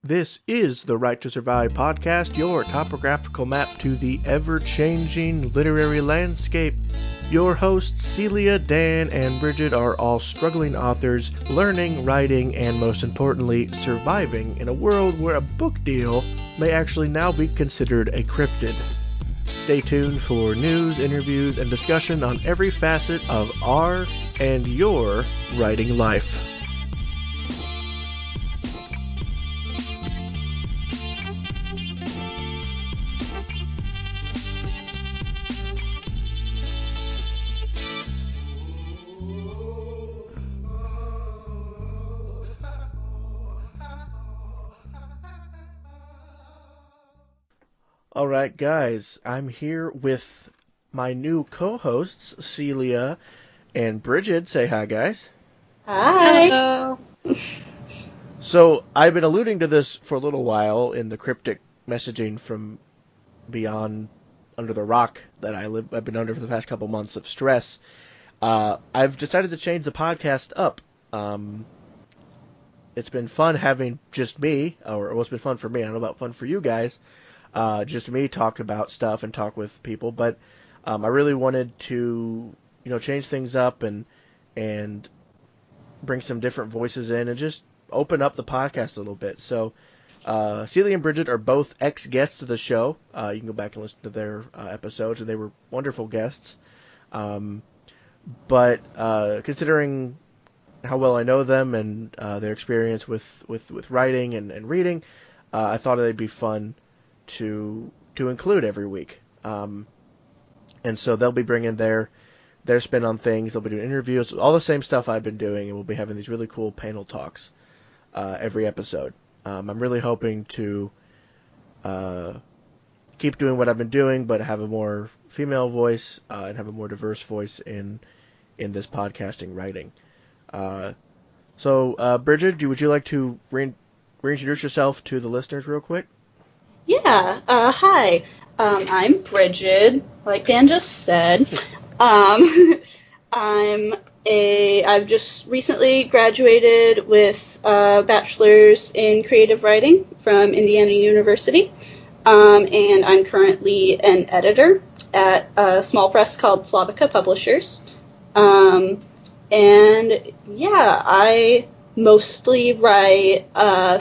This is the Right to Survive podcast, your topographical map to the ever-changing literary landscape. Your hosts, Celia, Dan, and Brigid, are all struggling authors, learning, writing, and most importantly, surviving in a world where a book deal may actually now be considered a cryptid. Stay tuned for news, interviews, and discussion on every facet of our and your writing life. Alright guys, I'm here with my new co-hosts, Celia and Brigid. Say hi guys. Hi. Hello. So, I've been alluding to this for a little while in the cryptic messaging from beyond under the rock that I've been under for the past couple months of stress. I've decided to change the podcast up. It's been fun having just me, or it's been fun for me. I don't know about fun for you guys. Just me talk about stuff and talk with people, but I really wanted to, change things up and bring some different voices in and just open up the podcast a little bit. So, Celia and Brigid are both ex-guests of the show. You can go back and listen to their episodes, and they were wonderful guests. But considering how well I know them and their experience with writing and reading, I thought it'd be fun to include every week. And so they'll be bringing their spin on things. They'll be doing interviews, all the same stuff I've been doing, and we'll be having these really cool panel talks every episode. I'm really hoping to keep doing what I've been doing, but have a more female voice and have a more diverse voice in this podcasting writing. So, Brigid, would you like to reintroduce yourself to the listeners real quick? Yeah. Hi. I'm Brigid, like Dan just said. I've just recently graduated with a bachelor's in creative writing from Indiana University. And I'm currently an editor at a small press called Slavica Publishers. And yeah, I mostly write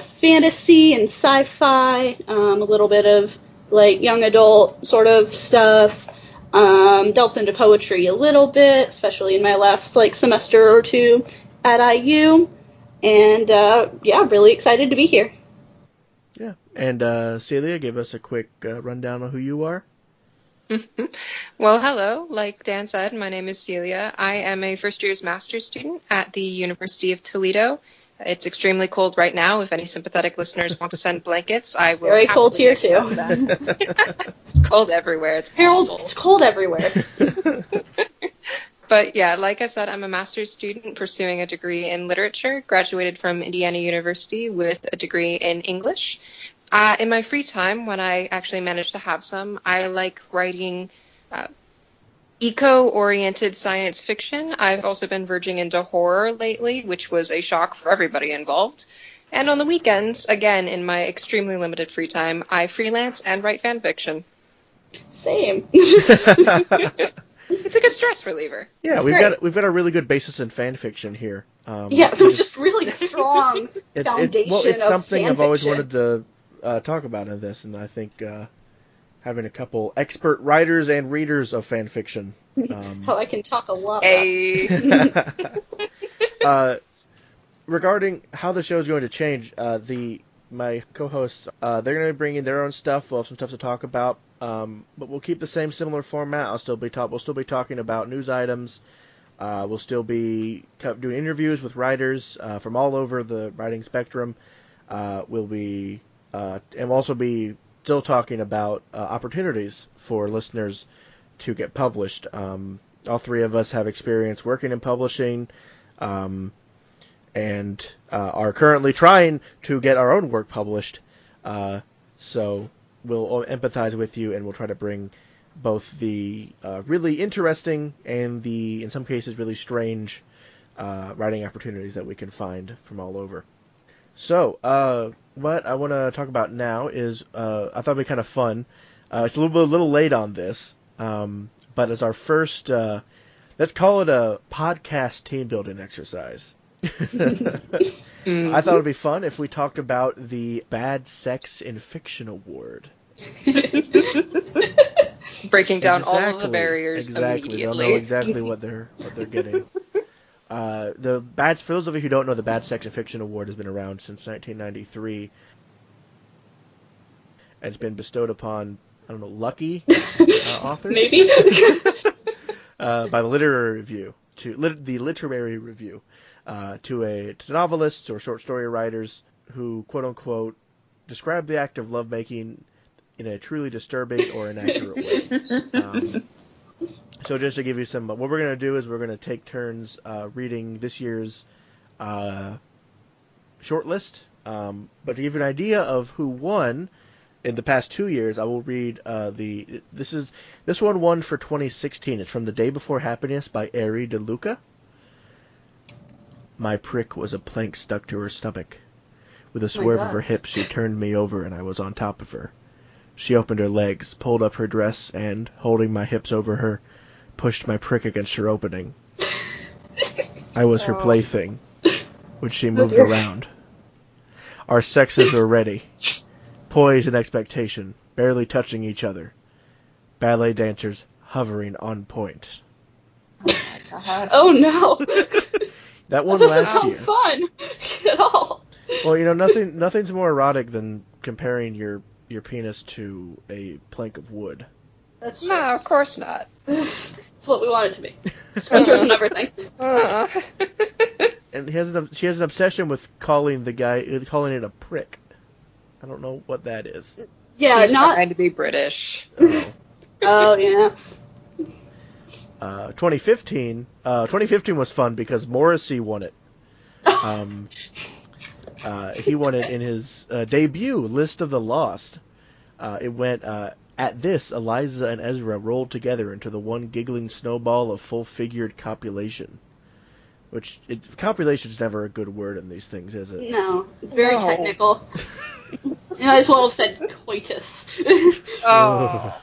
fantasy and sci-fi, a little bit of like young adult sort of stuff, delved into poetry a little bit, especially in my last semester or two at IU, and yeah, really excited to be here. Yeah, and Celia, give us a quick rundown on who you are. Well, hello. Like Dan said, my name is Celia. I am a first year's master's student at the University of Toledo. It's extremely cold right now. If any sympathetic listeners want to send blankets, I will. Very cold here too. It's cold everywhere. It's cold everywhere. But yeah, like I said, I'm a master's student pursuing a degree in literature, graduated from Indiana University with a degree in English. In my free time, when I actually manage to have some, I like writing eco-oriented science fiction. I've also been verging into horror lately, which was a shock for everybody involved. And on the weekends, again, in my extremely limited free time, I freelance and write fan fiction. Same. It's a good stress reliever. Yeah, we've got a really good basis in fan fiction here. Yeah, just really strong foundation. It's something I've always fiction. wanted to talk about in this, and I think having a couple expert writers and readers of fan fiction. I can talk a lot about. Regarding how the show is going to change, my co-hosts, they're going to be bringing their own stuff. We'll have some stuff to talk about, but we'll keep the same similar format. We'll still be talking about news items. We'll still be doing interviews with writers from all over the writing spectrum. We'll also be still talking about opportunities for listeners to get published. All three of us have experience working in publishing, and are currently trying to get our own work published. So we'll empathize with you, and we'll try to bring both the really interesting and the, in some cases, really strange writing opportunities that we can find from all over. So, what I want to talk about now is I thought it'd be kind of fun. It's a little late on this, but as our first, let's call it a podcast team building exercise. I thought it'd be fun if we talked about the Bad Sex in Fiction Award. Breaking down all of the barriers immediately. They'll know exactly what they're getting. For those of you who don't know, the Bad Sex in Fiction Award has been around since 1993, and it's been bestowed upon, I don't know, lucky authors, maybe, by the literary review to novelists or short story writers who, quote unquote, describe the act of lovemaking in a truly disturbing or inaccurate way. So just to give you some, what we're going to do is we're going to take turns reading this year's short list. But to give you an idea of who won in the past 2 years, I will read this one won for 2016. It's from The Day Before Happiness by Audrey De Luca. My prick was a plank stuck to her stomach. With a swerve of her hips, she turned me over and I was on top of her. She opened her legs, pulled up her dress, and, holding my hips over her, pushed my prick against her opening. I was her plaything, which she moved around. Our sexes were ready, poised in expectation, barely touching each other. Ballet dancers hovering on point. Oh no! That one that last year. That doesn't sound fun at all. Well, nothing's more erotic than comparing your penis to a plank of wood. That's true. No, of course not. It's what we want it to be. Splinters and everything. And she has an obsession with calling it a prick. I don't know what that is. Yeah, He's not trying to be British. Oh yeah. 2015 was fun because Morrissey won it. He won it in his debut, List of the Lost. It went, at this, Eliza and Ezra rolled together into the one giggling snowball of full-figured copulation. Which, copulation's never a good word in these things, is it? No, very technical. You might as well have said coitus. Oh.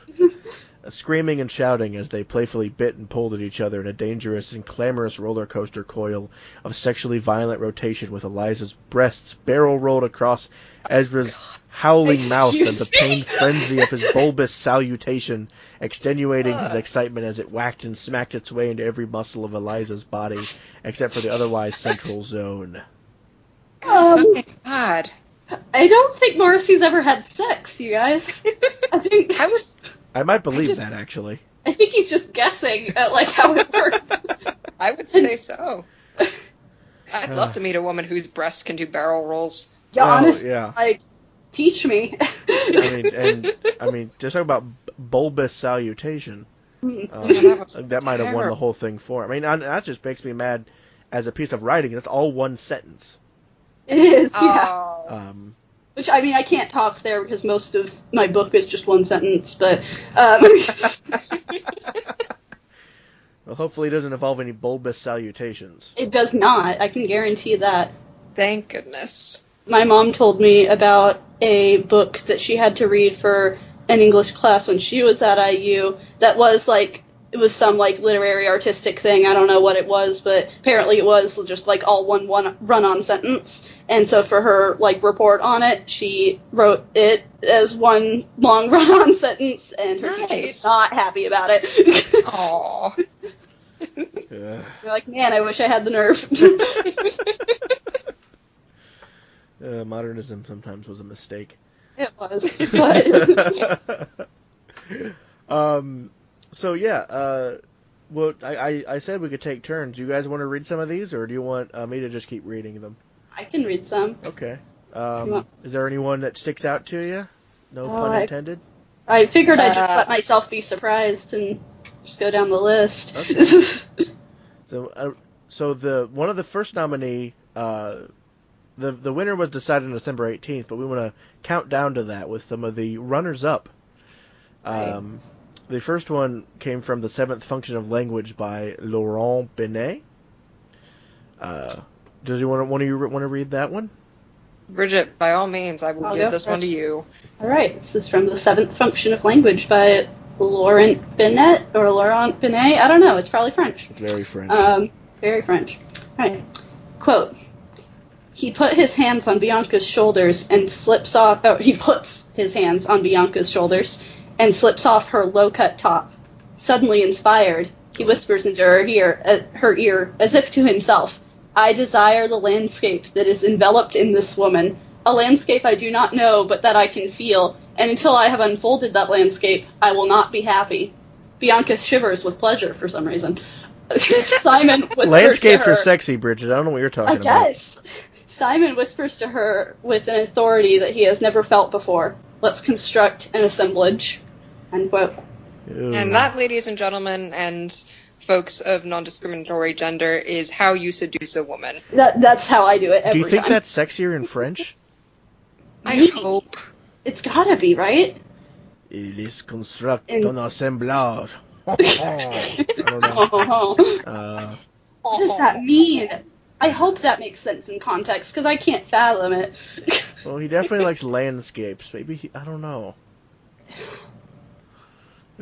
Screaming and shouting as they playfully bit and pulled at each other in a dangerous and clamorous roller coaster coil of sexually violent rotation, with Eliza's breasts barrel rolled across Ezra's howling mouth and the pained frenzy of his bulbous salutation extenuating his excitement as it whacked and smacked its way into every muscle of Eliza's body except for the otherwise central zone. Oh my God. I don't think Morrissey's ever had sex, you guys. I might believe that, actually. I think he's just guessing at, how it works. I would say so. I'd love to meet a woman whose breasts can do barrel rolls. Yeah, honestly, teach me. I mean, just talk about bulbous salutation. That might have won the whole thing for him. I mean, that just makes me mad as a piece of writing. That's all one sentence. It is, yeah. Which, I mean, I can't talk there because most of my book is just one sentence, but... Well, hopefully it doesn't involve any bulbous salutations. It does not. I can guarantee that. Thank goodness. My mom told me about a book that she had to read for an English class when she was at IU that was, it was some, literary artistic thing. I don't know what it was, but apparently it was just, all one run-on sentence. And so for her, report on it, she wrote it as one long run-on sentence, and her teacher was not happy about it. Aww. You're like, man, I wish I had the nerve. Modernism sometimes was a mistake. It was. So yeah, well, I said we could take turns. Do you guys want to read some of these, or do you want me to just keep reading them? I can read some. Okay. Is there anyone that sticks out to you? No pun intended? I figured I'd just let myself be surprised and just go down the list. Okay. So the one of the first nominee, the winner was decided on December 18th, but we want to count down to that with some of the runners-up. Right. The first one came from The Seventh Function of Language by Laurent Binet. Does you want to read that one? Bridget, by all means, I will I'll give go this for one it. to you. All right, this is from The Seventh Function of Language by Laurent Binet, or Laurent Binet. I don't know. It's probably French. It's very French. Very French. All right. Quote. He put his hands on Bianca's shoulders and slips off. Oh, he puts his hands on Bianca's shoulders and slips off her low-cut top. Suddenly inspired, he whispers into her ear, as if to himself, "I desire the landscape that is enveloped in this woman, a landscape I do not know, but that I can feel, and until I have unfolded that landscape, I will not be happy." Bianca shivers with pleasure for some reason. Simon whispers Landscapes to her, are sexy, Bridget. I don't know what you're talking I about. guess. Simon whispers to her with an authority that he has never felt before. "Let's construct an assemblage." End quote. Ew. And that, ladies and gentlemen, and folks of non-discriminatory gender, is how you seduce a woman. That's how I do it every Do you think time. that's sexier in French? I Maybe. hope. It's gotta be, right? Il is construct In- un assemblage. I don't know. Oh, what does that mean? I hope that makes sense in context, because I can't fathom it. Well, he definitely likes landscapes. Maybe I don't know.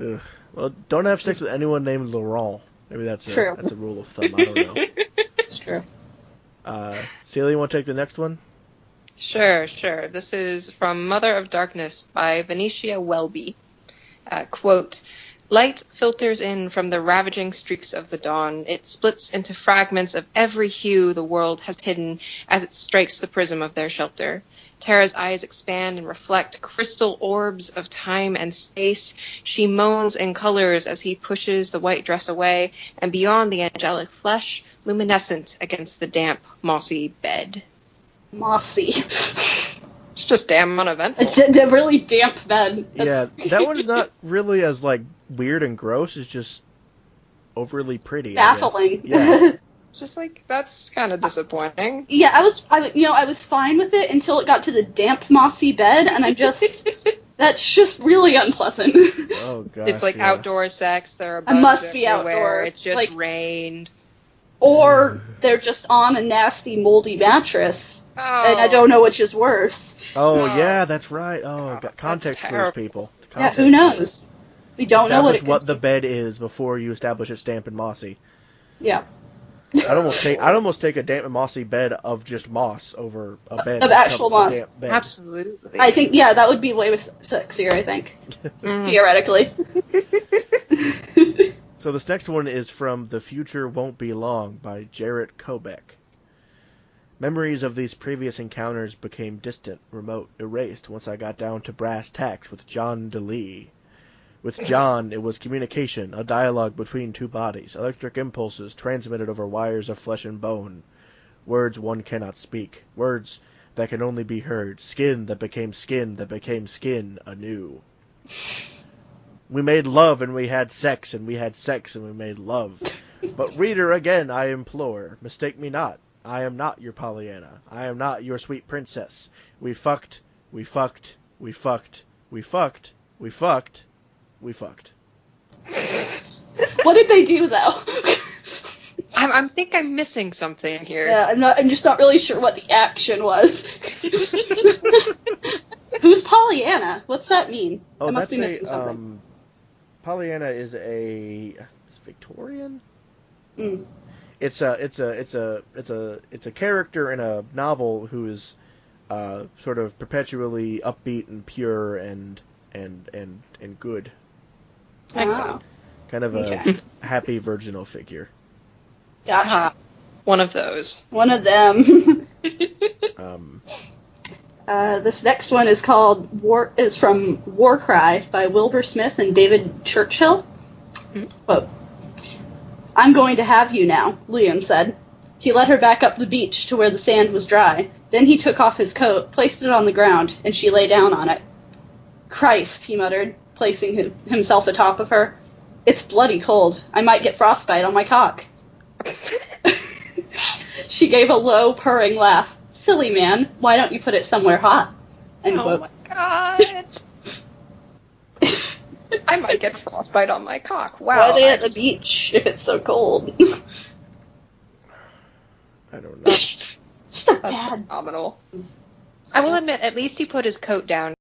Ugh. Well, don't have sex with anyone named Laurent. Maybe that's a True. rule of thumb. I don't know. It's true. Celia, you want to take the next one? Sure. This is from Mother of Darkness by Venetia Welby. Quote, "Light filters in from the ravaging streaks of the dawn. It splits into fragments of every hue the world has hidden as it strikes the prism of their shelter. Tara's eyes expand and reflect crystal orbs of time and space. She moans in colors as he pushes the white dress away, and beyond the angelic flesh, luminescent against the damp, mossy bed." Mossy. It's just damn uneventful. It's a really damp bed. Yeah, that one's not really as like weird and gross. It's just overly pretty. I guess. baffling. Yeah. It's just like, that's kind of disappointing. Yeah, I was fine with it until it got to the damp, mossy bed, and that's just really unpleasant. Oh god. It's like yeah. outdoor sex. There are It bugs must be everywhere. outdoor. It just Like- rained. Or they're just on a nasty, moldy mattress, Oh. and I don't know which is worse. Oh Oh. yeah, that's right. Oh, Oh, context that's clues, terrible. people. Yeah, Context who clues. knows? We don't know Establish what what the bed is before you establish it's damp and mossy. Yeah. I'd almost take a damp and mossy bed of just moss over a bed Of that's actual covered with moss. damp bed. Absolutely. I think, yeah, that would be way sexier, I think. Mhm. Theoretically. So this next one is from The Future Won't Be Long by Jarrett Kobeck. Memories of these previous encounters became distant, remote, erased once I got down to brass tacks with John DeLee. With John, it was communication, a dialogue between two bodies, electric impulses transmitted over wires of flesh and bone. Words one cannot speak, words that can only be heard, skin that became skin anew. We made love and we had sex and we had sex and we made love. But reader, again I implore, mistake me not. I am not your Pollyanna. I am not your sweet princess. We fucked, we fucked, we fucked, we fucked, we fucked, we fucked. What did they do, though? I think I'm missing something here. Yeah, I'm just not really sure what the action was. Who's Pollyanna? What's that mean? I must be missing something. Pollyanna is it's Victorian? Mm. It's a character in a novel who is sort of perpetually upbeat and pure and good. Excellent. Kind of a Okay. happy virginal figure. Gotcha. Aha. One of those. One of them. Um, This next one is from War Cry by Wilbur Smith and David Churchill. Quote, "I'm going to have you now," Liam said. He led her back up the beach to where the sand was dry. Then he took off his coat, placed it on the ground, and she lay down on it. "Christ," he muttered, placing himself atop of her. "It's bloody cold. I might get frostbite on my cock." She gave a low, purring laugh. "Silly man, why don't you put it somewhere hot?" End Oh quote. my god. I might get frostbite on my cock. Wow. Why are they at the beach if it's so cold? I don't know. Just a That's bad. phenomenal. I will admit, at least he put his coat down